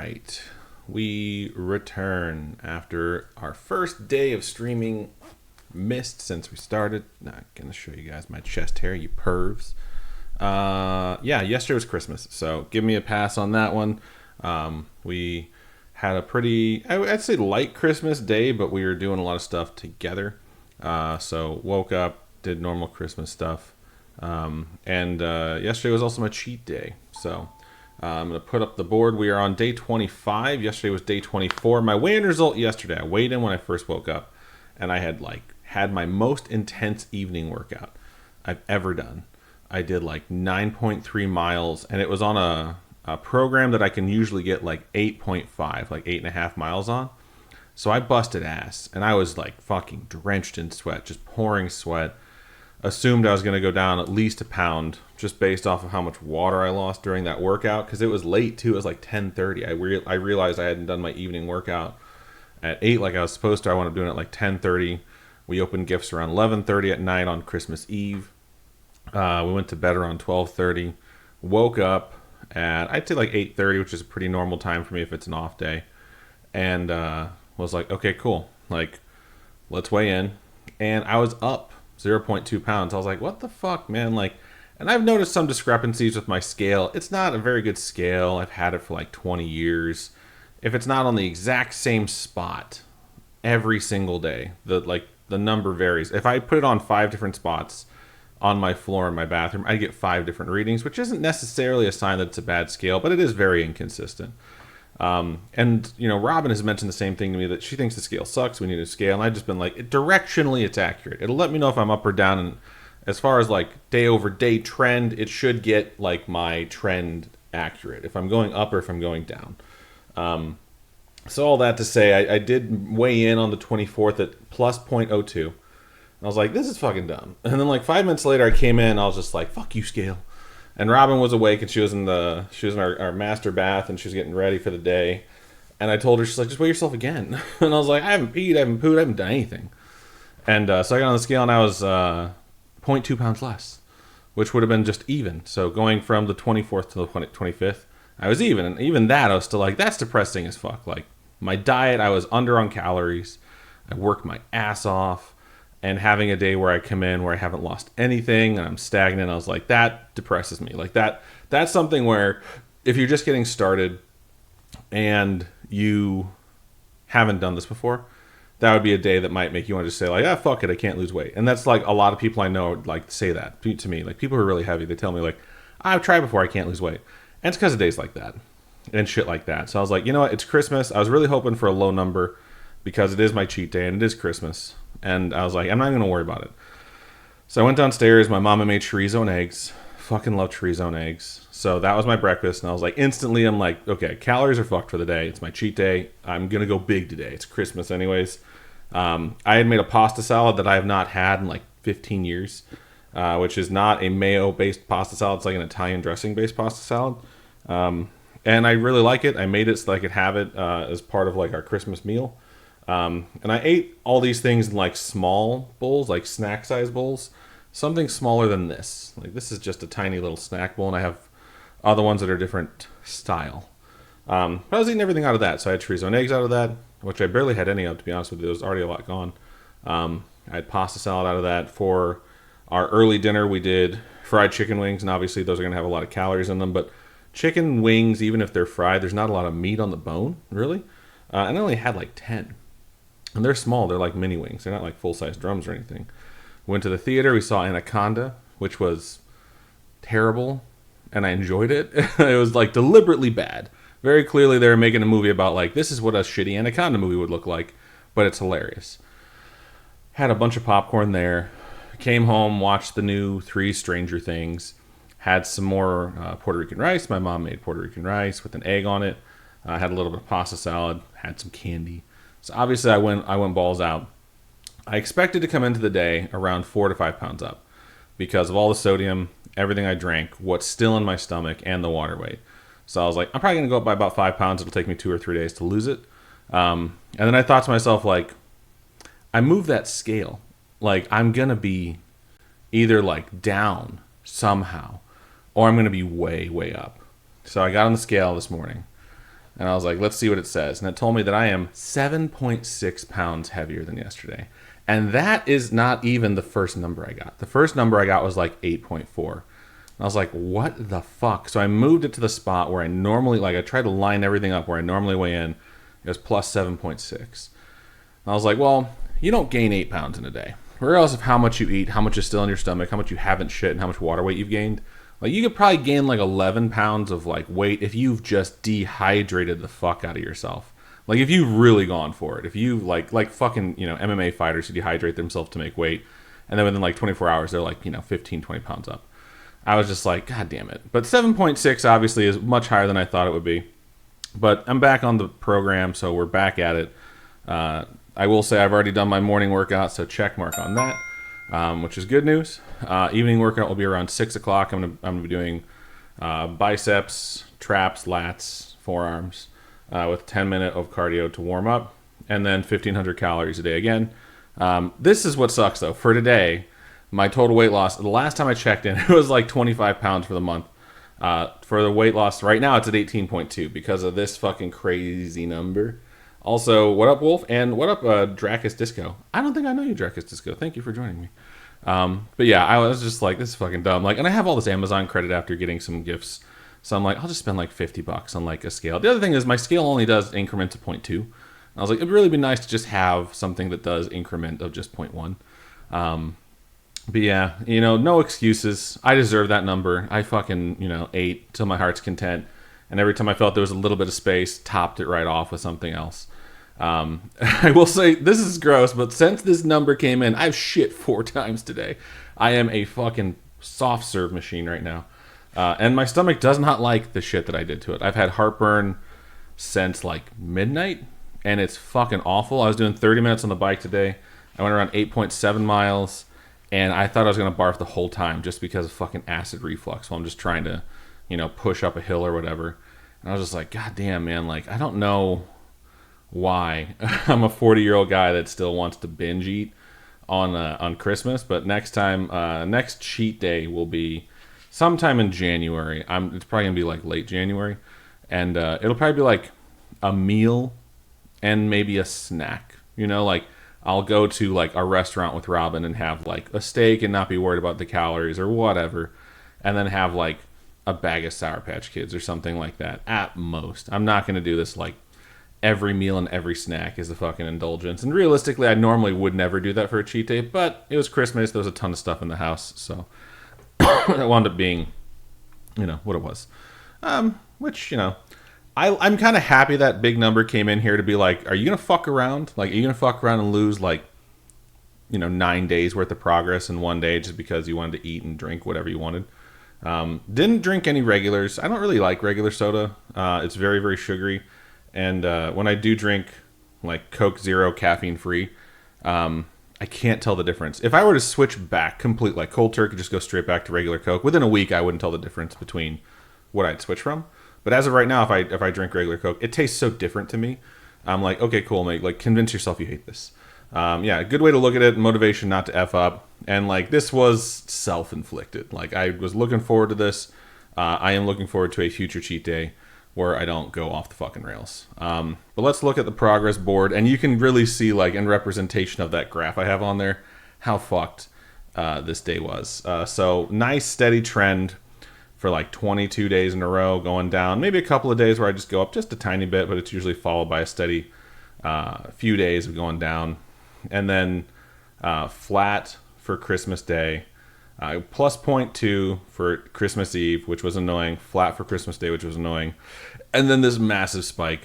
right. We return after our first day of streaming. Missed since we started. Not gonna show you guys my chest hair, you pervs. Yeah, yesterday was Christmas, so give me a pass on that one. We had a pretty, I'd say, light Christmas day, but we were doing a lot of stuff together. So woke up, did normal Christmas stuff, and yesterday was also my cheat day. So I'm going to put up the board. We are on day 25. Yesterday was day 24. My weigh-in result yesterday, I weighed in when I first woke up, and I had my most intense evening workout I've ever done. I did 9.3 miles, and it was on a program that I can usually get 8.5, 8.5 miles on. So I busted ass, and I was fucking drenched in sweat, just pouring sweat. Assumed I was going to go down at least a pound just based off of how much water I lost during that workout, because it was late too. It was 10:30. I realized I hadn't done my evening workout at 8 like I was supposed to. I wound up doing it 10:30. We opened gifts around 11:30 at night on Christmas Eve. We went to bed around 12:30. Woke up at, I'd say 8:30, which is a pretty normal time for me if it's an off day. And was okay, cool. Let's weigh in. And I was up 0.2 pounds. I was like, what the fuck, man? And I've noticed some discrepancies with my scale. It's not a very good scale. I've had it for 20 years. If it's not on the exact same spot every single day, the number varies. If I put it on 5 different spots on my floor in my bathroom, I get 5 different readings, which isn't necessarily a sign that it's a bad scale, but it is very inconsistent. And Robin has mentioned the same thing to me, that she thinks the scale sucks. We need a scale. And I've just been directionally it's accurate. It'll let me know if I'm up or down. And as far as day over day trend, it should get my trend accurate if I'm going up or if I'm going down. So all that to say, I did weigh in on the 24th at plus 0.02. And I was like, this is fucking dumb. And then 5 minutes later, I came in. I was just fuck you, scale. And Robin was awake, and she was in our master bath, and she was getting ready for the day. And I told her, she's just weigh yourself again. And I was like, I haven't peed, I haven't pooed, I haven't done anything. And so I got on the scale, and I was 0.2 pounds less, which would have been just even. So going from the 24th to the 25th, I was even. And even that, I was still that's depressing as fuck. My diet, I was under on calories. I worked my ass off. And having a day where I come in where I haven't lost anything and I'm stagnant, I was like, that depresses me. That's something where if you're just getting started and you haven't done this before, that would be a day that might make you want to just say fuck it, I can't lose weight. And that's a lot of people I know say that to me. People who are really heavy, they tell me I've tried before, I can't lose weight. And it's because of days like that and shit like that. So I was like, you know what, it's Christmas. I was really hoping for a low number because it is my cheat day and it is Christmas. And I was like, I'm not going to worry about it. So I went downstairs. My mama made chorizo and eggs. Fucking love chorizo and eggs. So that was my breakfast. And I was instantly, I'm okay, calories are fucked for the day. It's my cheat day. I'm going to go big today. It's Christmas anyways. I had made a pasta salad that I have not had in 15 years, which is not a mayo-based pasta salad. It's an Italian dressing-based pasta salad. And I really like it. I made it so I could have it as part of our Christmas meal. And I ate all these things in small bowls, snack size bowls, something smaller than this. This is just a tiny little snack bowl, and I have other ones that are different style. But I was eating everything out of that. So I had chorizo and eggs out of that, which I barely had any of, to be honest with you. There was already a lot gone. I had pasta salad out of that. For our early dinner, we did fried chicken wings, and obviously those are going to have a lot of calories in them. But chicken wings, even if they're fried, there's not a lot of meat on the bone, really. And I only had 10. And they're small. They're mini wings. They're not full-size drums or anything. Went to the theater. We saw Anaconda, which was terrible, and I enjoyed it. It was deliberately bad. Very clearly, they were making a movie about this is what a shitty Anaconda movie would look like, but it's hilarious. Had a bunch of popcorn there. Came home, watched the new 3 Stranger Things. Had some more Puerto Rican rice. My mom made Puerto Rican rice with an egg on it. Had a little bit of pasta salad. Had some candy. So obviously I went balls out. I expected to come into the day around 4 to 5 pounds up because of all the sodium, everything I drank, what's still in my stomach, and the water weight. So I was I'm probably going to go up by about 5 pounds. It'll take me 2 or 3 days to lose it. And then I thought to myself, I moved that scale. I'm going to be either down somehow or I'm going to be way, way up. So I got on the scale this morning. And I was like, let's see what it says. And it told me that I am 7.6 pounds heavier than yesterday. And that is not even the first number I got. The first number I got was like 8.4. And I was like, what the fuck? So I moved it to the spot where I normally, like, I tried to line everything up where I normally weigh in. It was plus 7.6. And I was like, well, you don't gain 8 pounds in a day. Regardless of how much you eat, how much is still in your stomach, how much you haven't shit, and how much water weight you've gained. Like, you could probably gain like 11 pounds of like weight if you've just dehydrated the fuck out of yourself. Like, if you've really gone for it. If you like fucking, MMA fighters who dehydrate themselves to make weight, and then within like 24 hours they're like, 15, 20 pounds up. I was just like, God damn it. But 7.6 obviously is much higher than I thought it would be. But I'm back on the program, so we're back at it. I will say I've already done my morning workout, so check mark on that, which is good news. Evening workout will be around 6 o'clock. I'm gonna be doing biceps, traps, lats, forearms, with 10 minutes of cardio to warm up, and then 1,500 calories a day again. This is what sucks though. For today, my total weight loss, the last time I checked in, it was like 25 pounds for the month. For the weight loss, right now it's at 18.2 because of this fucking crazy number. Also, what up, Wolf? And what up, Dracus Disco? I don't think I know you, Dracus Disco. Thank you for joining me. But yeah, I was just like, this is fucking dumb. Like, and I have all this Amazon credit after getting some gifts. So I'm like, I'll just spend like $50 on like a scale. The other thing is my scale only does increments of 0.2. And I was like, it'd really be nice to just have something that does increment of just 0.1. But yeah, no excuses. I deserve that number. I fucking, ate till my heart's content. And every time I felt there was a little bit of space, topped it right off with something else. I will say, this is gross, but since this number came in, I've shit 4 times today. I am a fucking soft serve machine right now. And my stomach does not like the shit that I did to it. I've had heartburn since like midnight, and it's fucking awful. I was doing 30 minutes on the bike today. I went around 8.7 miles, and I thought I was going to barf the whole time just because of fucking acid reflux while I'm just trying to, push up a hill or whatever. And I was just like, God damn, man, like, I don't know why I'm a 40-year-old guy that still wants to binge eat on Christmas, but next cheat day will be sometime in January. It's probably gonna be like late January, and it'll probably be like a meal and maybe a snack. Like I'll go to like a restaurant with Robin and have like a steak and not be worried about the calories or whatever, and then have like a bag of Sour Patch Kids or something like that at most. I'm not gonna do this like every meal and every snack is a fucking indulgence. And realistically, I normally would never do that for a cheat day, but it was Christmas. There was a ton of stuff in the house, so that wound up being, what it was. Which, I'm kind of happy that big number came in here to be like, are you going to fuck around? Like, are you going to fuck around and lose, like, 9 days worth of progress in one day just because you wanted to eat and drink whatever you wanted? Didn't drink any regulars. I don't really like regular soda. It's very, very sugary. And when I do drink like Coke Zero caffeine free, I can't tell the difference. If I were to switch back complete, like cold turkey, just go straight back to regular Coke, within a week I wouldn't tell the difference between what I'd switch from. But as of right now, if I drink regular Coke, it tastes so different to me. I'm like, okay, cool, mate. Like, convince yourself you hate this. Yeah, good way to look at it. Motivation not to F up. And like, this was self-inflicted. Like, I was looking forward to this. I am looking forward to a future cheat day where I don't go off the fucking rails. But let's look at the progress board, and you can really see, like, in representation of that graph I have on there, how fucked this day was. So nice steady trend for like 22 days in a row going down. Maybe a couple of days where I just go up just a tiny bit, but it's usually followed by a steady few days of going down. And then flat for Christmas Day. Plus 0.2 for Christmas Eve, which was annoying. Flat for Christmas Day, which was annoying. And then this massive spike.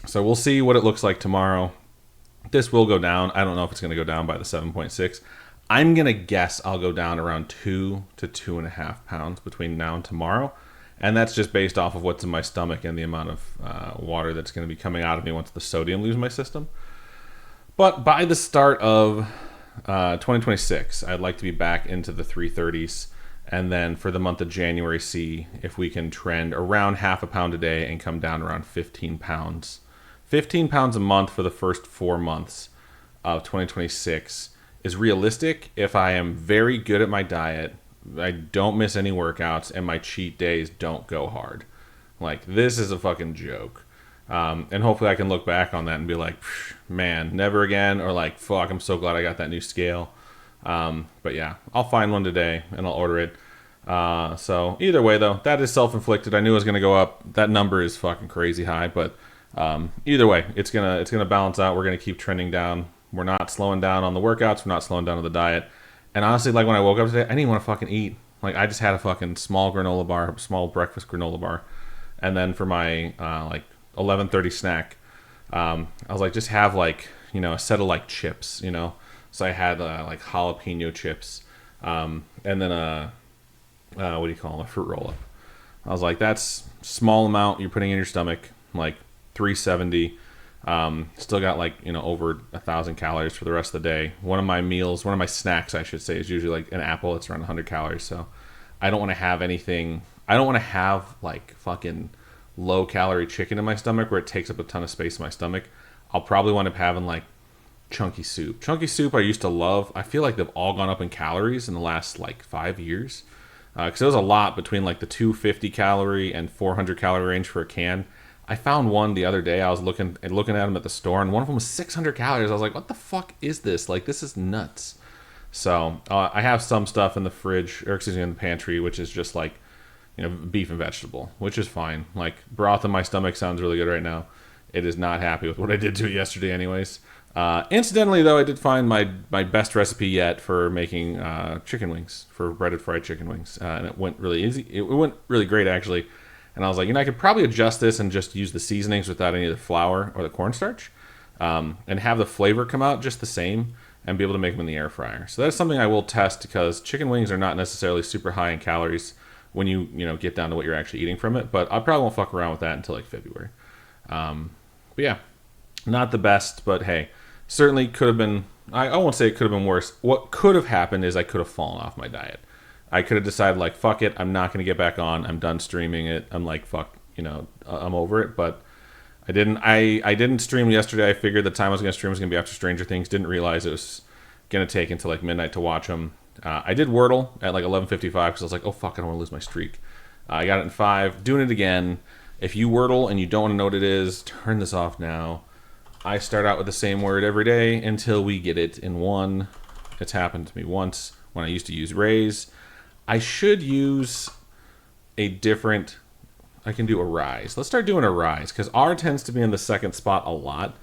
So we'll see what it looks like tomorrow. This will go down. I don't know if it's going to go down by the 7.6. I'm going to guess I'll go down around 2 to 2.5 pounds between now and tomorrow. And that's just based off of what's in my stomach and the amount of water that's going to be coming out of me once the sodium leaves my system. But by the start of 2026, I'd like to be back into the 330s, and then for the month of January, see if we can trend around half a pound a day and come down around 15 pounds. 15 pounds a month for the first 4 months of 2026 is realistic if I am very good at my diet, I don't miss any workouts, and my cheat days don't go hard. Like, this is a fucking joke. And hopefully I can look back on that and be like, man, never again, or like, fuck, I'm so glad I got that new scale. But yeah, I'll find one today and I'll order it. So either way though, that is self-inflicted. I knew it was gonna go up. That number is fucking crazy high, but either way, it's gonna balance out. We're gonna keep trending down. We're not slowing down on the workouts. We're not slowing down on the diet. And honestly, like when I woke up today, I didn't even want to fucking eat. Like I just had a fucking small granola bar, small breakfast granola bar, and then for my like 11:30 snack, I was like, just have like a set of like chips, So I had like jalapeno chips, and then what do you call them? A fruit roll up. I was like, that's small amount you're putting in your stomach, like 370. Still got like over 1,000 calories for the rest of the day. One of my snacks, I should say, is usually like an apple. It's around 100 calories. So I don't want to have anything. I don't want to have like fucking low calorie chicken in my stomach where it takes up a ton of space in my stomach. I'll probably wind up having like chunky soup. Chunky soup I used to love. I feel like they've all gone up in calories in the last like 5 years. Because there was a lot between like the 250 calorie and 400 calorie range for a can. I found one the other day. I was looking at them at the store, and one of them was 600 calories. I was like, what the fuck is this? Like, this is nuts. So I have some stuff in the fridge, or excuse me, in the pantry, which is just like, beef and vegetable, which is fine. Like, broth in my stomach sounds really good right now. It is not happy with what I did to it yesterday anyways. Incidentally, though, I did find my best recipe yet for making chicken wings, for breaded fried chicken wings. And it went really easy. It went really great, actually. And I was like, I could probably adjust this and just use the seasonings without any of the flour or the cornstarch, and have the flavor come out just the same and be able to make them in the air fryer. So that's something I will test because chicken wings are not necessarily super high in calories when you get down to what you're actually eating from it. But I probably won't fuck around with that until like February. But yeah, not the best, but hey, certainly could have been. I won't say it could have been worse. What could have happened is I could have fallen off my diet. I could have decided like, fuck it, I'm not going to get back on. I'm done streaming it. I'm like, fuck, I'm over it. But I didn't. I didn't stream yesterday. I figured the time I was going to stream was going to be after Stranger Things. Didn't realize it was going to take until like midnight to watch them. I did Wordle at like 11:55 because I was like, oh fuck, I don't want to lose my streak. I got it in 5. Doing it again. If you Wordle and you don't want to know what it is, turn this off now. I start out with the same word every day until we get it in 1. It's happened to me once when I used to use raise. I should use a different. I can do arise. Let's start doing arise because R tends to be in the second spot a lot,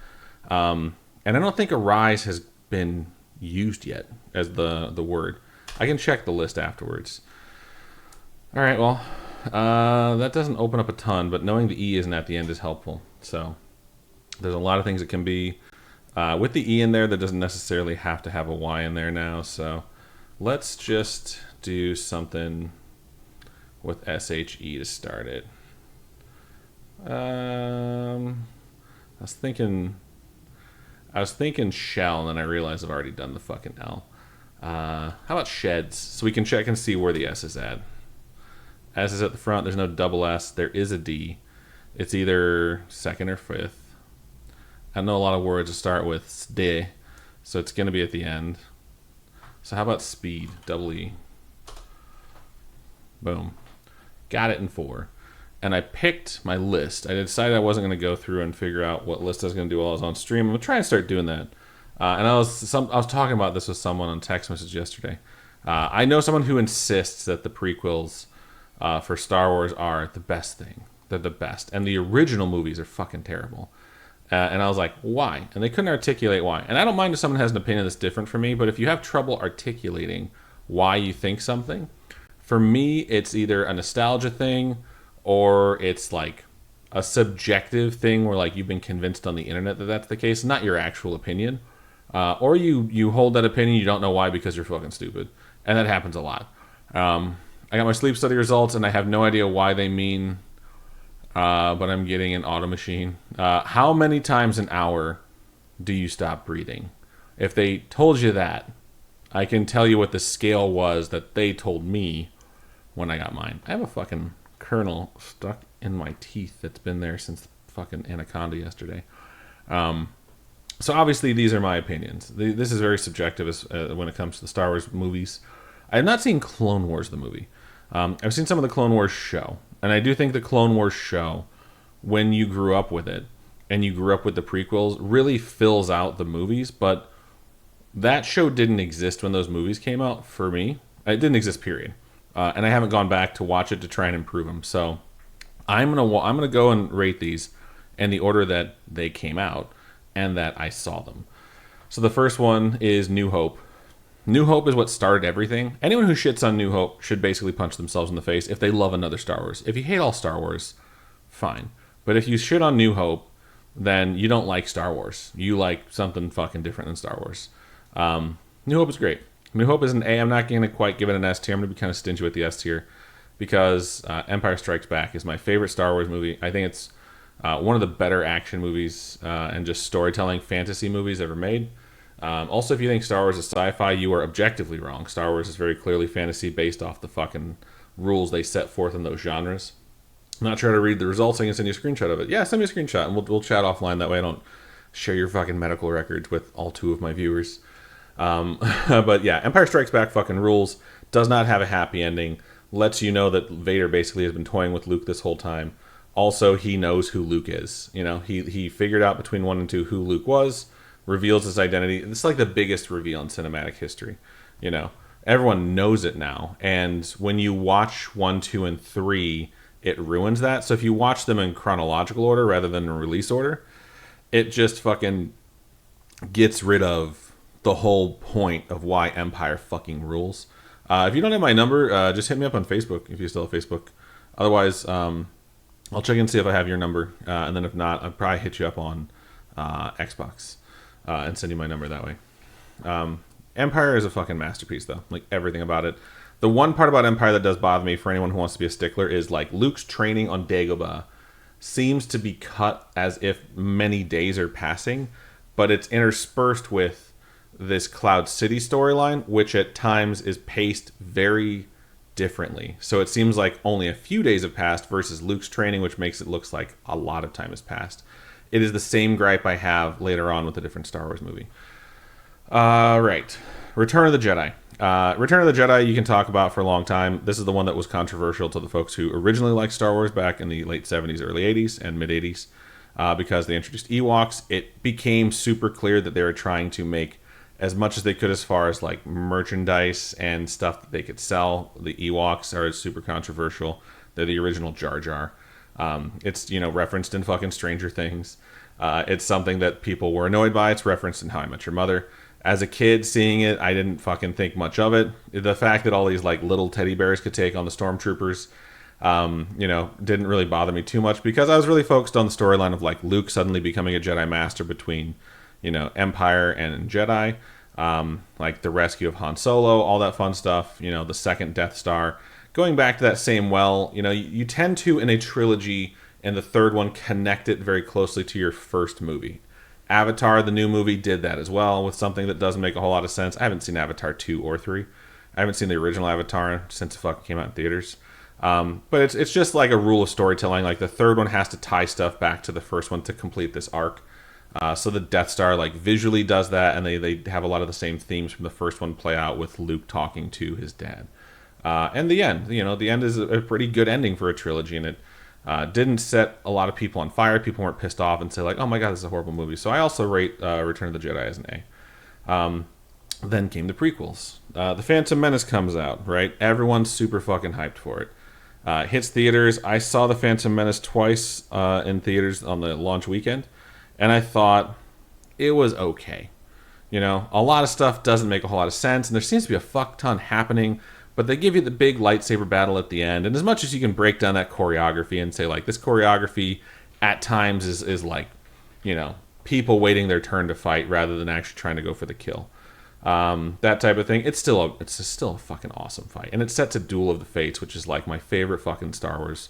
and I don't think arise has been used yet as the word. I can check the list afterwards. All right, well, that doesn't open up a ton, but knowing the E isn't at the end is helpful. So there's a lot of things that can be with the E in there that doesn't necessarily have to have a Y in there now. So let's just do something with SHE to start it. I was thinking shell, and then I realized I've already done the fucking L. How about sheds? So we can check and see where the S is at. S is at the front. There's no double S. There is a D. It's either second or fifth. I know a lot of words to start with SD, so it's going to be at the end. So how about speed? Double E. Boom. Got it in 4. And I picked my list. I decided I wasn't going to go through and figure out what list I was going to do while I was on stream. I'm going to try and start doing that. And I was talking about this with someone on text message yesterday. I know someone who insists that the prequels for Star Wars are the best thing. They're the best. And the original movies are fucking terrible. And I was like, why? And they couldn't articulate why. And I don't mind if someone has an opinion that's different from me, but if you have trouble articulating why you think something, for me, it's either a nostalgia thing or it's like a subjective thing where like you've been convinced on the internet that that's the case, not your actual opinion. Or you hold that opinion, you don't know why because you're fucking stupid. And that happens a lot. I got my sleep study results and I have no idea why they mean, but I'm getting an auto machine. How many times an hour do you stop breathing? If they told you that, I can tell you what the scale was that they told me when I got mine. I have a fucking kernel stuck in my teeth that's been there since fucking Anaconda yesterday. So obviously these are my opinions. This is very subjective when it comes to the Star Wars movies. I have not seen Clone Wars, the movie. I've seen some of the Clone Wars show. And I do think the Clone Wars show when you grew up with it and you grew up with the prequels really fills out the movies, but that show didn't exist when those movies came out for me. It didn't exist, period. And I haven't gone back to watch it to try and improve them. So I'm gonna go and rate these in the order that they came out and that I saw them. So the first one is New Hope. New Hope is what started everything. Anyone who shits on New Hope should basically punch themselves in the face if they love another Star Wars. If you hate all Star Wars, fine. But if you shit on New Hope, then you don't like Star Wars. You like something fucking different than Star Wars. New Hope is great. New Hope is an A. I'm not going to quite give it an S tier. I'm going to be kind of stingy with the S tier because Empire Strikes Back is my favorite Star Wars movie. I think it's one of the better action movies and just storytelling fantasy movies ever made. Also, if you think Star Wars is sci-fi, you are objectively wrong. Star Wars is very clearly fantasy based off the fucking rules they set forth in those genres. I'm not trying to read the results. I can send you a screenshot of it. Yeah, send me a screenshot and we'll chat offline. That way I don't share your fucking medical records with all 2 of my viewers. But yeah, Empire Strikes Back fucking rules. Does not have a happy ending. Lets you know that Vader basically has been toying with Luke this whole time. Also, he knows who Luke is. You know, he figured out between 1 and 2 who Luke was. Reveals his identity. It's like the biggest reveal in cinematic history. You know, everyone knows it now. And when you watch 1, 2, and 3, it ruins that. So if you watch them in chronological order rather than in release order, it just fucking gets rid of the whole point of why Empire fucking rules. If you don't have my number, just hit me up on Facebook if you still have Facebook. Otherwise, I'll check and see if I have your number. And then if not, I'll probably hit you up on Xbox and send you my number that way. Empire is a fucking masterpiece, though. Like, everything about it. The one part about Empire that does bother me for anyone who wants to be a stickler is, like, Luke's training on Dagobah seems to be cut as if many days are passing, but it's interspersed with this Cloud City storyline, which at times is paced very differently. So it seems like only a few days have passed versus Luke's training, which makes it look like a lot of time has passed. It is the same gripe I have later on with a different Star Wars movie. Right. Return of the Jedi. Return of the Jedi you can talk about for a long time. This is the one that was controversial to the folks who originally liked Star Wars back in the late 70s, early 80s, and mid 80s. Because they introduced Ewoks, it became super clear that they were trying to make as much as they could as far as like merchandise and stuff that they could sell. The Ewoks are super controversial. They're the original Jar Jar. It's, you know, referenced in fucking Stranger Things. It's something that people were annoyed by. It's referenced in How I Met Your Mother. As a kid seeing it, I didn't fucking think much of it. The fact that all these like little teddy bears could take on the stormtroopers, you know, didn't really bother me too much because I was really focused on the storyline of like Luke suddenly becoming a Jedi Master between, you know, Empire and Jedi, like the rescue of Han Solo, all that fun stuff, you know, the second Death Star. Going back to that same well, you know, you tend to, in a trilogy, and the third one, connect it very closely to your first movie. Avatar, the new movie, did that as well with something that doesn't make a whole lot of sense. I haven't seen Avatar 2 or 3. I haven't seen the original Avatar since it fucking came out in theaters. But it's just like a rule of storytelling. Like the third one has to tie stuff back to the first one to complete this arc. So the Death Star like visually does that, and they have a lot of the same themes from the first one play out with Luke talking to his dad. And the end, you know, the end is a pretty good ending for a trilogy, and it didn't set a lot of people on fire. People weren't pissed off and say like, oh my god, this is a horrible movie. So I also rate Return of the Jedi as an A. Then came the prequels. The Phantom Menace comes out, right? Everyone's super fucking hyped for it. Hits theaters. I saw the Phantom Menace twice in theaters on the launch weekend, and I thought it was okay. You know, a lot of stuff doesn't make a whole lot of sense, and there seems to be a fuck ton happening, but they give you the big lightsaber battle at the end, and as much as you can break down that choreography and say, like, this choreography at times is like, you know, people waiting their turn to fight rather than actually trying to go for the kill. That type of thing. It's still a fucking awesome fight, and it's set to Duel of the Fates, which is like my favorite fucking Star Wars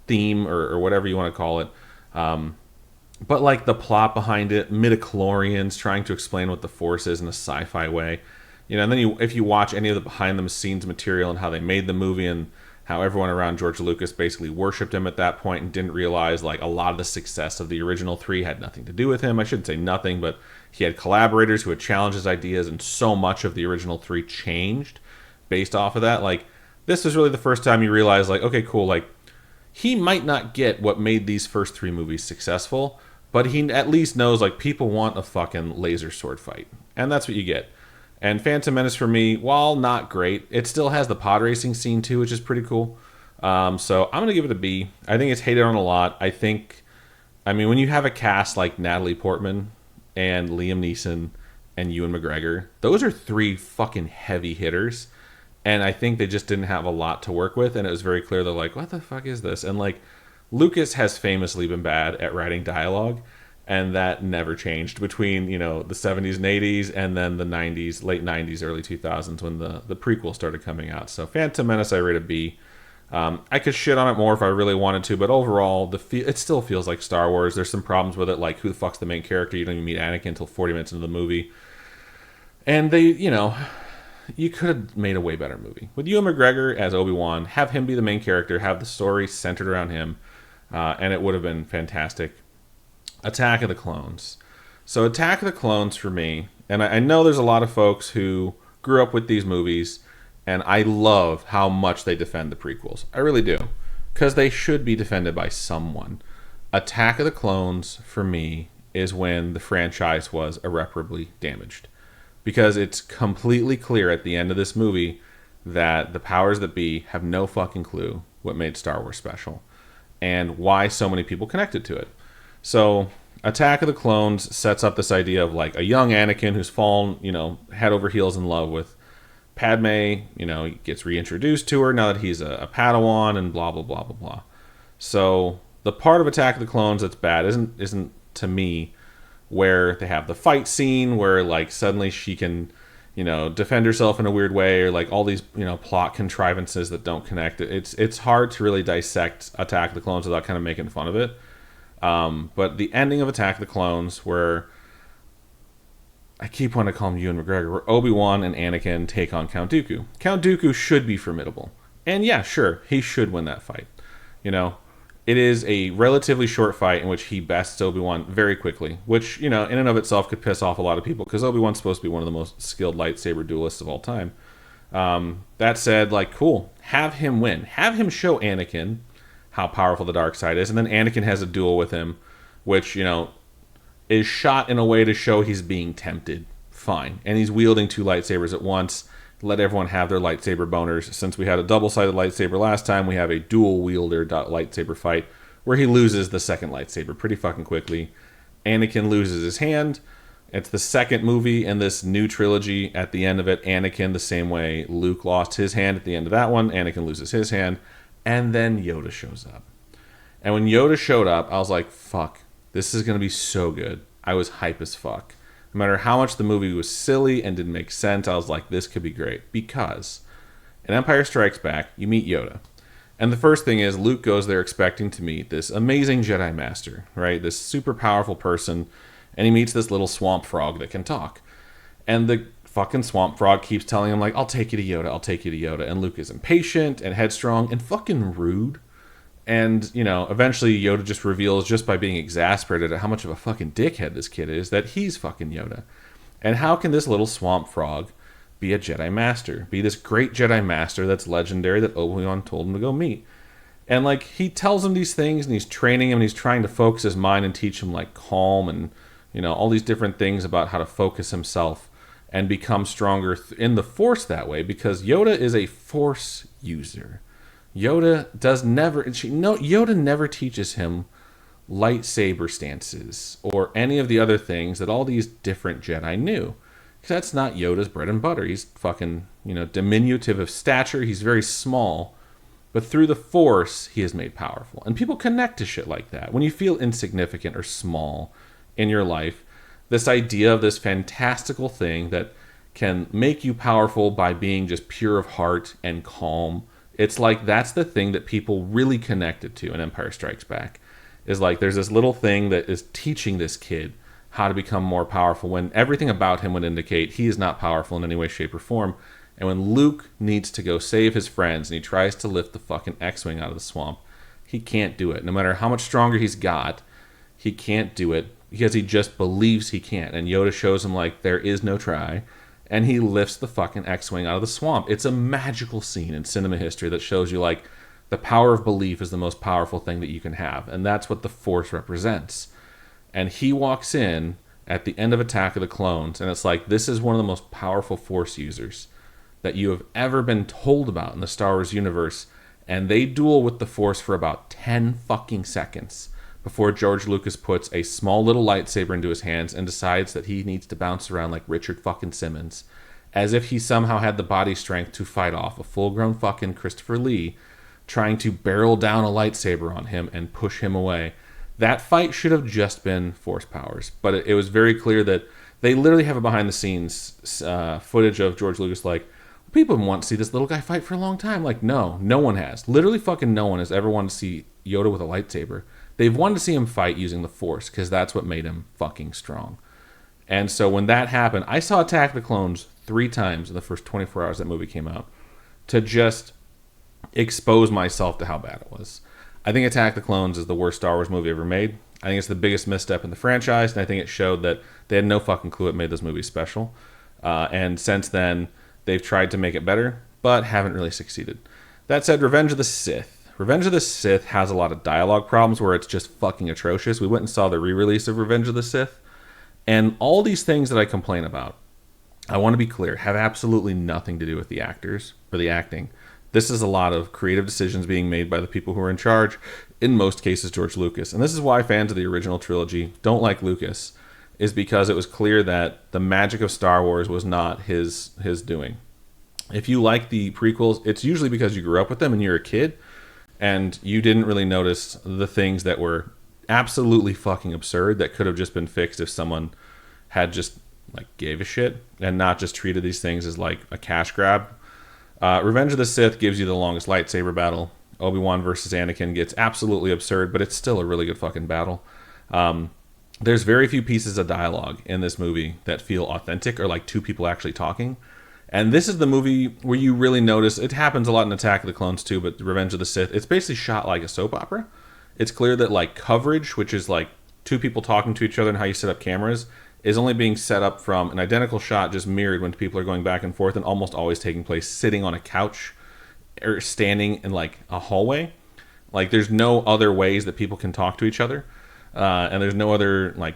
theme or whatever you want to call it. But like the plot behind it, midichlorians trying to explain what the Force is in a sci-fi way, you know. And then if you watch any of the behind the scenes material and how they made the movie and how everyone around George Lucas basically worshipped him at that point and didn't realize like a lot of the success of the original three had nothing to do with him. I shouldn't say nothing, but he had collaborators who had challenged his ideas, and so much of the original three changed based off of that. Like, this was really the first time you realize, like, okay, cool, like, he might not get what made these first 3 movies successful, but he at least knows like people want a fucking laser sword fight, and that's what you get. And Phantom Menace for me, while not great, it still has the pod racing scene too, which is pretty cool. So I'm gonna give it a B. I think it's hated on a lot. I mean, when you have a cast like Natalie Portman and Liam Neeson and Ewan McGregor, those are 3 fucking heavy hitters. And I think they just didn't have a lot to work with, and it was very clear they're like, what the fuck is this? And like, Lucas has famously been bad at writing dialogue, and that never changed between, you know, the 70s and 80s and then the 90s, late 90s, early 2000s when the prequel started coming out. So Phantom Menace, I rate a B. I could shit on it more if I really wanted to, but overall, it still feels like Star Wars. There's some problems with it, like who the fuck's the main character? You don't even meet Anakin until 40 minutes into the movie. And they, you know, you could have made a way better movie. With Ewan McGregor as Obi-Wan, have him be the main character, have the story centered around him, and it would have been fantastic. Attack of the Clones. So Attack of the Clones for me, and I know there's a lot of folks who grew up with these movies, and I love how much they defend the prequels. I really do. Because they should be defended by someone. Attack of the Clones, for me, is when the franchise was irreparably damaged. Because it's completely clear at the end of this movie that the powers that be have no fucking clue what made Star Wars special. And why so many people connected to it. So Attack of the Clones sets up this idea of like a young Anakin who's fallen, you know, head over heels in love with Padme, you know, he gets reintroduced to her now that he's a Padawan and blah, blah, blah, blah, blah. So the part of Attack of the Clones that's bad isn't to me where they have the fight scene where like suddenly she can, you know, defend herself in a weird way, or like all these, you know, plot contrivances that don't connect. It's hard to really dissect Attack of the Clones without kind of making fun of it. But the ending of Attack of the Clones, where I keep wanting to call him Ewan McGregor, where Obi-Wan and Anakin take on Count Dooku. Count Dooku should be formidable. And yeah, sure, he should win that fight. You know, it is a relatively short fight in which he bests Obi-Wan very quickly, which, you know, in and of itself could piss off a lot of people, because Obi-Wan's supposed to be one of the most skilled lightsaber duelists of all time. That said, like, cool. Have him win. Have him show Anakin how powerful the dark side is, and then Anakin has a duel with him, which, you know, is shot in a way to show he's being tempted. Fine. And he's wielding 2 lightsabers at once. Let everyone have their lightsaber boners. Since we had a double-sided lightsaber last time, we have a dual-wielder lightsaber fight where he loses the second lightsaber pretty fucking quickly. Anakin loses his hand. It's the second movie in this new trilogy. At the end of it, Anakin, the same way Luke lost his hand at the end of that one, Anakin loses his hand. And then Yoda shows up. And when Yoda showed up, I was like, fuck, this is going to be so good. I was hype as fuck. No matter how much the movie was silly and didn't make sense, I was like, this could be great. Because in Empire Strikes Back, you meet Yoda. And the first thing is, Luke goes there expecting to meet this amazing Jedi Master, right? This super powerful person. And he meets this little swamp frog that can talk. And the fucking swamp frog keeps telling him, like, I'll take you to Yoda, I'll take you to Yoda. And Luke is impatient and headstrong and fucking rude. And, you know, eventually Yoda just reveals, just by being exasperated at how much of a fucking dickhead this kid is, that he's fucking Yoda. And how can this little swamp frog be a Jedi Master? Be this great Jedi Master that's legendary that Obi-Wan told him to go meet? And, like, he tells him these things, and he's training him, and he's trying to focus his mind and teach him, like, calm and, you know, all these different things about how to focus himself and become stronger in the Force that way, because Yoda is a Force user. Yoda never teaches him lightsaber stances or any of the other things that all these different Jedi knew. Because that's not Yoda's bread and butter. He's fucking, you know, diminutive of stature. He's very small. But through the Force, he is made powerful. And people connect to shit like that. When you feel insignificant or small in your life, this idea of this fantastical thing that can make you powerful by being just pure of heart and calm, it's like that's the thing that people really connected to in Empire Strikes Back. Is like there's this little thing that is teaching this kid how to become more powerful when everything about him would indicate he is not powerful in any way, shape, or form. And when Luke needs to go save his friends and he tries to lift the fucking X-Wing out of the swamp, he can't do it. No matter how much stronger he's got, he can't do it because he just believes he can't. And Yoda shows him, like, there is no try. And he lifts the fucking X-Wing out of the swamp. It's a magical scene in cinema history that shows you, like, the power of belief is the most powerful thing that you can have, and that's what the Force represents. And he walks in at the end of Attack of the Clones, and it's like, this is one of the most powerful Force users that you have ever been told about in the Star Wars universe, and they duel with the Force for about 10 fucking seconds before George Lucas puts a small little lightsaber into his hands and decides that he needs to bounce around like Richard fucking Simmons, as if he somehow had the body strength to fight off a full-grown fucking Christopher Lee trying to barrel down a lightsaber on him and push him away. That fight should have just been Force powers, but it was very clear that they literally have a behind-the-scenes footage of George Lucas like, people want to see this little guy fight for a long time. Like, no one has. Literally fucking no one has ever wanted to see Yoda with a lightsaber. They've wanted to see him fight using the Force, because that's what made him fucking strong. And so when that happened, I saw Attack of the Clones 3 times in the first 24 hours that movie came out to just expose myself to how bad it was. I think Attack of the Clones is the worst Star Wars movie ever made. I think it's the biggest misstep in the franchise, and I think it showed that they had no fucking clue what made this movie special. And since then, they've tried to make it better, but haven't really succeeded. That said, Revenge of the Sith. Revenge of the Sith has a lot of dialogue problems where it's just fucking atrocious. We went and saw the re-release of Revenge of the Sith, and all these things that I complain about, I want to be clear, have absolutely nothing to do with the actors or the acting. This is a lot of creative decisions being made by the people who are in charge, in most cases George Lucas. And this is why fans of the original trilogy don't like Lucas, is because it was clear that the magic of Star Wars was not his doing. If you like the prequels, it's usually because you grew up with them and you're a kid, and you didn't really notice the things that were absolutely fucking absurd that could have just been fixed if someone had just like gave a shit and not just treated these things as like a cash grab. Revenge of the Sith gives you the longest lightsaber battle. Obi-Wan versus Anakin gets absolutely absurd, but it's still a really good fucking battle. There's very few pieces of dialogue in this movie that feel authentic or like two people actually talking. And this is the movie where you really notice, it happens a lot in Attack of the Clones too, but Revenge of the Sith, it's basically shot like a soap opera. It's clear that like coverage, which is like two people talking to each other and how you set up cameras, is only being set up from an identical shot just mirrored when people are going back and forth, and almost always taking place sitting on a couch or standing in like a hallway. Like there's no other ways that people can talk to each other. And there's no other like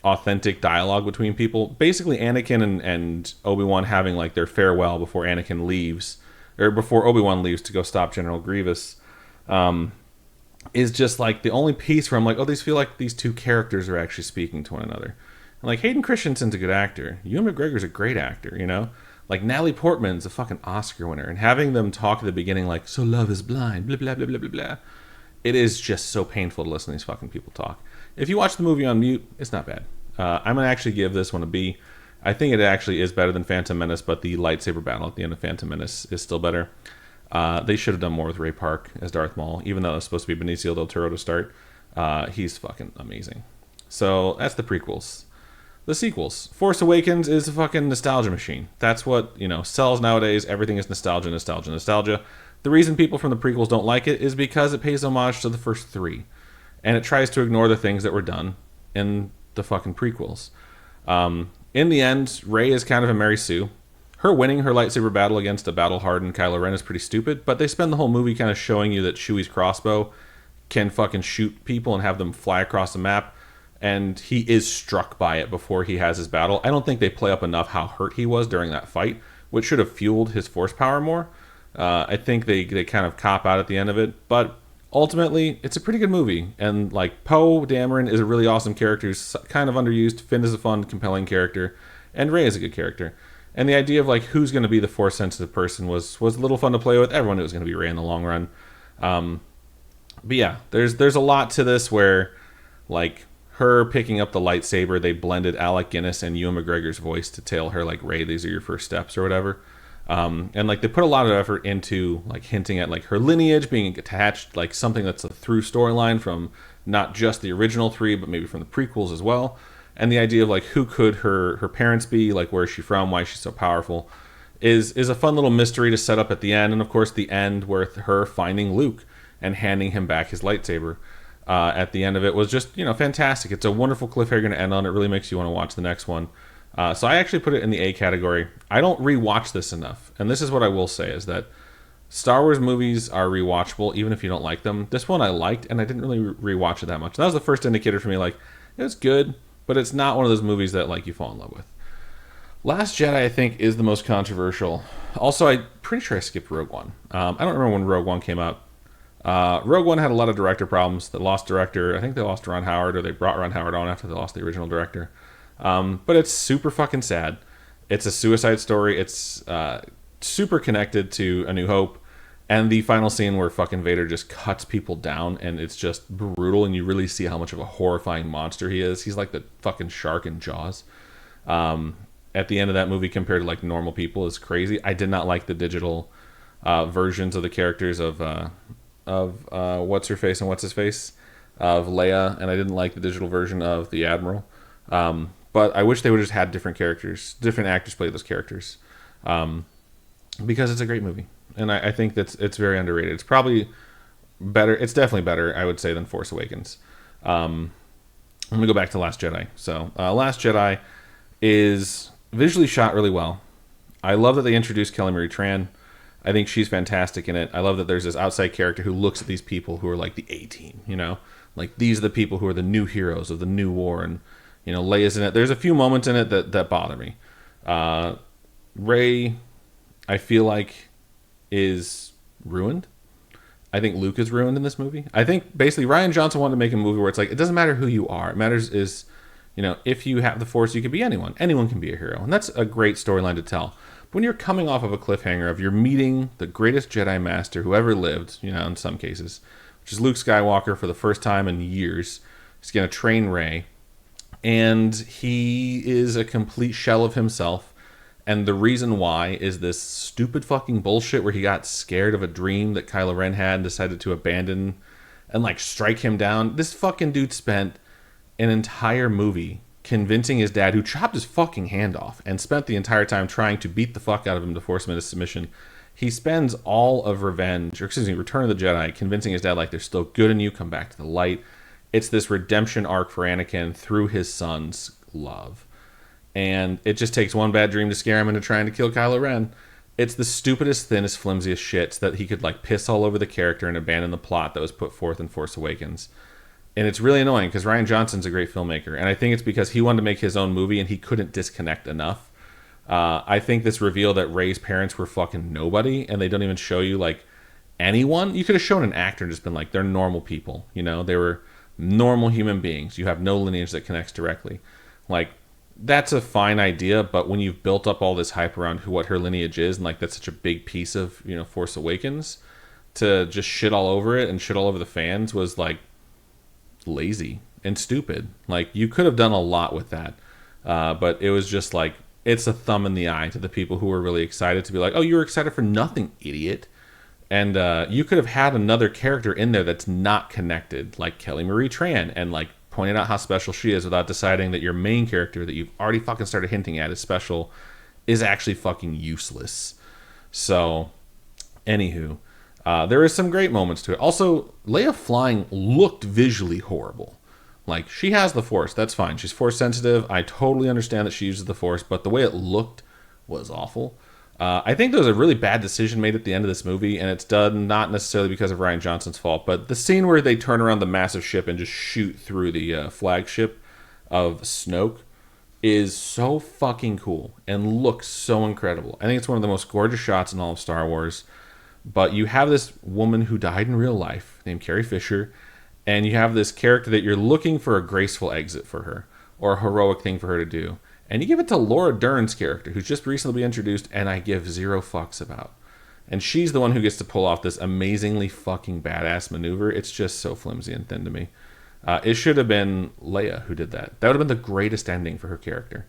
authentic dialogue between people. Basically Anakin and Obi-Wan having like their farewell before Anakin leaves, or before Obi-Wan leaves to go stop General Grievous, is just like the only piece where I'm like, oh, these feel like these two characters are actually speaking to one another. And like Hayden Christensen's a good actor. Ewan McGregor's a great actor, you know? Like Natalie Portman's a fucking Oscar winner, and having them talk at the beginning like, so love is blind, blah, blah, blah, blah, blah, blah. It is just so painful to listen to these fucking people talk. If you watch the movie on mute, it's not bad. I'm going to actually give this one a B. I think it actually is better than Phantom Menace, but the lightsaber battle at the end of Phantom Menace is still better. They should have done more with Ray Park as Darth Maul, even though it was supposed to be Benicio del Toro to start. He's fucking amazing. So that's the prequels. The sequels. Force Awakens is a fucking nostalgia machine. That's what, sells nowadays. Everything is nostalgia, nostalgia, nostalgia. The reason people from the prequels don't like it is because it pays homage to the first 3. And it tries to ignore the things that were done in the fucking prequels. In the end, Rey is kind of a Mary Sue. Her winning her lightsaber battle against a battle-hardened Kylo Ren is pretty stupid, but they spend the whole movie kind of showing you that Chewie's crossbow can fucking shoot people and have them fly across the map, and he is struck by it before he has his battle. I don't think they play up enough how hurt he was during that fight, which should have fueled his force power more. I think they kind of cop out at the end of it, but ultimately, it's a pretty good movie. And like Poe Dameron is a really awesome character who's kind of underused. Finn is a fun, compelling character, and Rey is a good character. And the idea of like who's going to be the force sensitive person was a little fun to play with. Everyone knew it was going to be Rey in the long run. But yeah, there's a lot to this where like her picking up the lightsaber, they blended Alec Guinness and Ewan McGregor's voice to tell her like, Rey, these are your first steps or whatever. And like they put a lot of effort into like hinting at like her lineage being attached, like something that's a through storyline from not just the original 3, but maybe from the prequels as well. And the idea of like who could her parents be, like where is she from, why is she so powerful, is a fun little mystery to set up at the end. And of course the end with her finding Luke and handing him back his lightsaber at the end of it was just fantastic. It's a wonderful cliffhanger to end on. It really makes you want to watch the next one. So I actually put it in the A category. I don't rewatch this enough. And this is what I will say is that Star Wars movies are rewatchable even if you don't like them. This one I liked, and I didn't really rewatch it that much. And that was the first indicator for me, like, it was good, but it's not one of those movies that, like, you fall in love with. Last Jedi, I think, is the most controversial. Also, I'm pretty sure I skipped Rogue One. I don't remember when Rogue One came out. Rogue One had a lot of director problems. They lost director. I think they lost Ron Howard, or they brought Ron Howard on after they lost the original director. But it's super fucking sad. It's a suicide story. It's super connected to A New Hope. And the final scene where fucking Vader just cuts people down, and it's just brutal, and you really see how much of a horrifying monster he is. He's like the fucking shark in Jaws. At the end of that movie, compared to like normal people, is crazy. I did not like the digital versions of the characters of what's her face and what's his face of Leia, and I didn't like the digital version of the Admiral. But I wish they would have just had different characters, different actors play those characters, because it's a great movie, and I think that's it's very underrated. It's probably better. It's definitely better, I would say, than Force Awakens. I'm gonna go back to Last Jedi. So Last Jedi is visually shot really well. I love that they introduced Kelly Marie Tran. I think she's fantastic in it. I love that there's this outside character who looks at these people who are like the A-team, you know? Like, these are the people who are the new heroes of the new war, and, you know, Leia's in it. There's a few moments in it that bother me. Rey, I feel like, is ruined. I think Luke is ruined in this movie. I think, basically, Rian Johnson wanted to make a movie where it's like, it doesn't matter who you are. It matters is, you know, if you have the Force, you can be anyone. Anyone can be a hero. And that's a great storyline to tell. But when you're coming off of a cliffhanger of you're meeting the greatest Jedi Master who ever lived, you know, in some cases, which is Luke Skywalker for the first time in years. He's going to train Rey. And he is a complete shell of himself. And the reason why is this stupid fucking bullshit where he got scared of a dream that Kylo Ren had and decided to abandon and, like, strike him down. This fucking dude spent an entire movie convincing his dad, who chopped his fucking hand off and spent the entire time trying to beat the fuck out of him to force him into submission. He spends all of Return of the Jedi convincing his dad, like, there's still good in you, come back to the light. It's this redemption arc for Anakin through his son's love. And it just takes one bad dream to scare him into trying to kill Kylo Ren. It's the stupidest, thinnest, flimsiest shit so that he could, like, piss all over the character and abandon the plot that was put forth in Force Awakens. And it's really annoying because Rian Johnson's a great filmmaker. And I think it's because he wanted to make his own movie and he couldn't disconnect enough. I think this reveal that Rey's parents were fucking nobody and they don't even show you, like, anyone. You could have shown an actor and just been like, they're normal people. You know, they were normal human beings. You have no lineage that connects directly. Like, that's a fine idea, but when you've built up all this hype around what her lineage is, and, like, that's such a big piece of, you know, Force Awakens, to just shit all over it and shit all over the fans was, like, lazy and stupid. Like, you could have done a lot with that, but it was just like, it's a thumb in the eye to the people who were really excited to be like, oh, you were excited for nothing, idiot. And you could have had another character in there that's not connected, like Kelly Marie Tran, and, like, pointed out how special she is without deciding that your main character that you've already fucking started hinting at is special is actually fucking useless. So, anywho, there is some great moments to it. Also, Leia flying looked visually horrible. Like, she has the Force. That's fine. She's Force sensitive. I totally understand that she uses the Force, but the way it looked was awful. I think there was a really bad decision made at the end of this movie, and it's done not necessarily because of Rian Johnson's fault, but the scene where they turn around the massive ship and just shoot through the flagship of Snoke is so fucking cool and looks so incredible. I think it's one of the most gorgeous shots in all of Star Wars. But you have this woman who died in real life named Carrie Fisher, and you have this character that you're looking for a graceful exit for her or a heroic thing for her to do. And you give it to Laura Dern's character, who's just recently been introduced, and I give zero fucks about. And she's the one who gets to pull off this amazingly fucking badass maneuver. It's just so flimsy and thin to me. It should have been Leia who did that. That would have been the greatest ending for her character.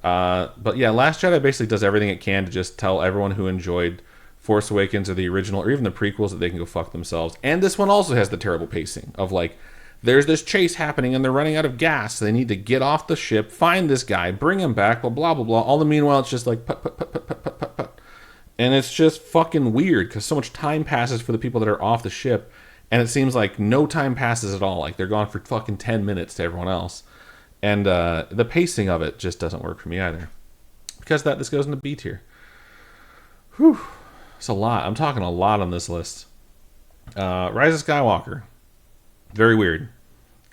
But yeah, Last Jedi basically does everything it can to just tell everyone who enjoyed Force Awakens or the original or even the prequels that they can go fuck themselves. And this one also has the terrible pacing of, like, there's this chase happening and they're running out of gas. So they need to get off the ship, find this guy, bring him back, blah, blah, blah, blah. All the meanwhile, it's just like, put, put, put, put, put, put, put, put. And it's just fucking weird because so much time passes for the people that are off the ship. And it seems like no time passes at all. Like, they're gone for fucking 10 minutes to everyone else. And the pacing of it just doesn't work for me either. Because this goes into B tier. Whew. It's a lot. I'm talking a lot on this list. Rise of Skywalker. Very weird.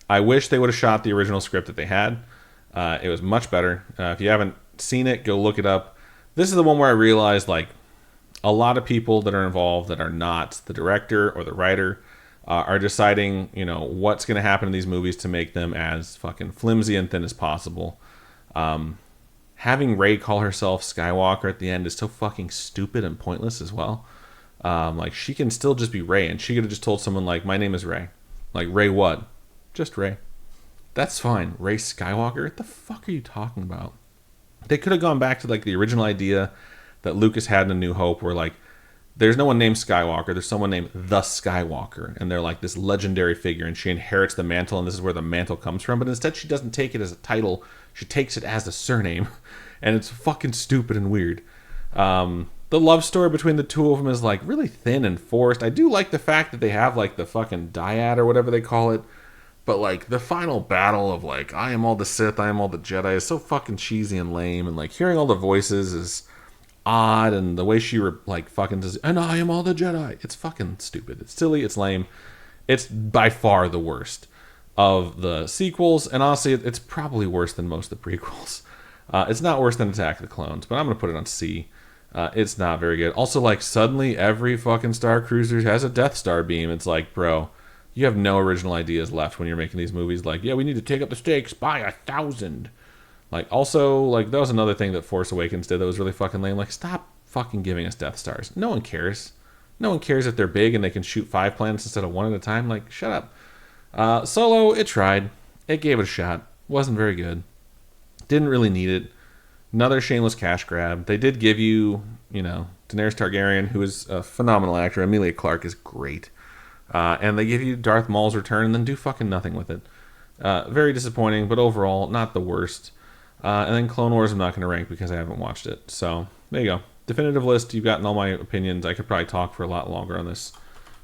I wish they would have shot the original script that they had. It was much better. If you haven't seen it, go look it up. This is the one where I realized, like, a lot of people that are involved that are not the director or the writer are deciding, what's going to happen in these movies to make them as fucking flimsy and thin as possible. Having Rey call herself Skywalker at the end is so fucking stupid and pointless as well. Like, she can still just be Rey, and she could have just told someone, like, my name is Rey. Like, Rey what? Just Rey. That's fine. Rey Skywalker? What the fuck are you talking about? They could have gone back to, like, the original idea that Lucas had in A New Hope, where, like, there's no one named Skywalker. There's someone named the Skywalker, and they're, like, this legendary figure, and she inherits the mantle, and this is where the mantle comes from. But instead, she doesn't take it as a title. She takes it as a surname, and it's fucking stupid and weird. The love story between the two of them is, like, really thin and forced. I do like the fact that they have, like, the fucking dyad or whatever they call it. But, like, the final battle of, like, I am all the Sith, I am all the Jedi is so fucking cheesy and lame. And, like, hearing all the voices is odd. And the way she, like, fucking says, and I am all the Jedi. It's fucking stupid. It's silly. It's lame. It's by far the worst of the sequels. And honestly, it's probably worse than most of the prequels. It's not worse than Attack of the Clones, but I'm going to put it on C. It's not very good. Also, like, suddenly every fucking Star Cruiser has a Death Star beam. It's like, bro, you have no original ideas left when you're making these movies. Like, yeah, we need to take up the stakes by 1,000. Like, also, like, that was another thing that Force Awakens did that was really fucking lame. Like, stop fucking giving us Death Stars. No one cares. No one cares if they're big and they can shoot 5 planets instead of 1 at a time. Like, shut up. Solo, it tried. It gave it a shot. Wasn't very good. Didn't really need it. Another shameless cash grab. They did give you, Daenerys Targaryen, who is a phenomenal actor. Emilia Clarke is great. And they give you Darth Maul's return and then do fucking nothing with it. Very disappointing, but overall, not the worst. And then Clone Wars I'm not going to rank because I haven't watched it. So, there you go. Definitive list. You've gotten all my opinions. I could probably talk for a lot longer on this.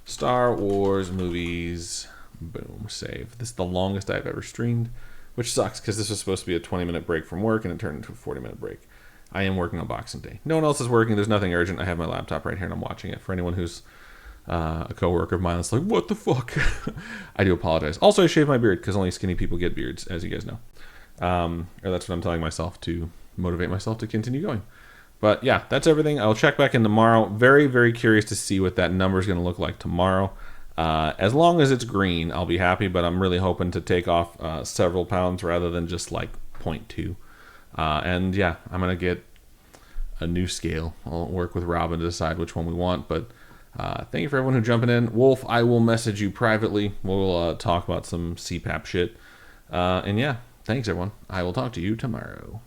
Star Wars movies. Boom. Save. This is the longest I've ever streamed, which sucks because this was supposed to be a 20-minute break from work and it turned into a 40-minute break. I am working on Boxing Day. No one else is working. There's nothing urgent. I have my laptop right here and I'm watching it. For anyone who's a coworker of mine that's like, what the fuck? I do apologize. Also, I shave my beard because only skinny people get beards, as you guys know. Or that's what I'm telling myself to motivate myself to continue going. But yeah, that's everything. I'll check back in tomorrow. Very, very curious to see what that number is going to look like tomorrow. As long as it's green, I'll be happy, but I'm really hoping to take off several pounds rather than just like 0.2. And yeah, I'm going to get a new scale. I'll work with Robin to decide which one we want, but thank you for everyone who's jumping in. Wolf, I will message you privately. We'll talk about some CPAP shit. And yeah, thanks everyone. I will talk to you tomorrow.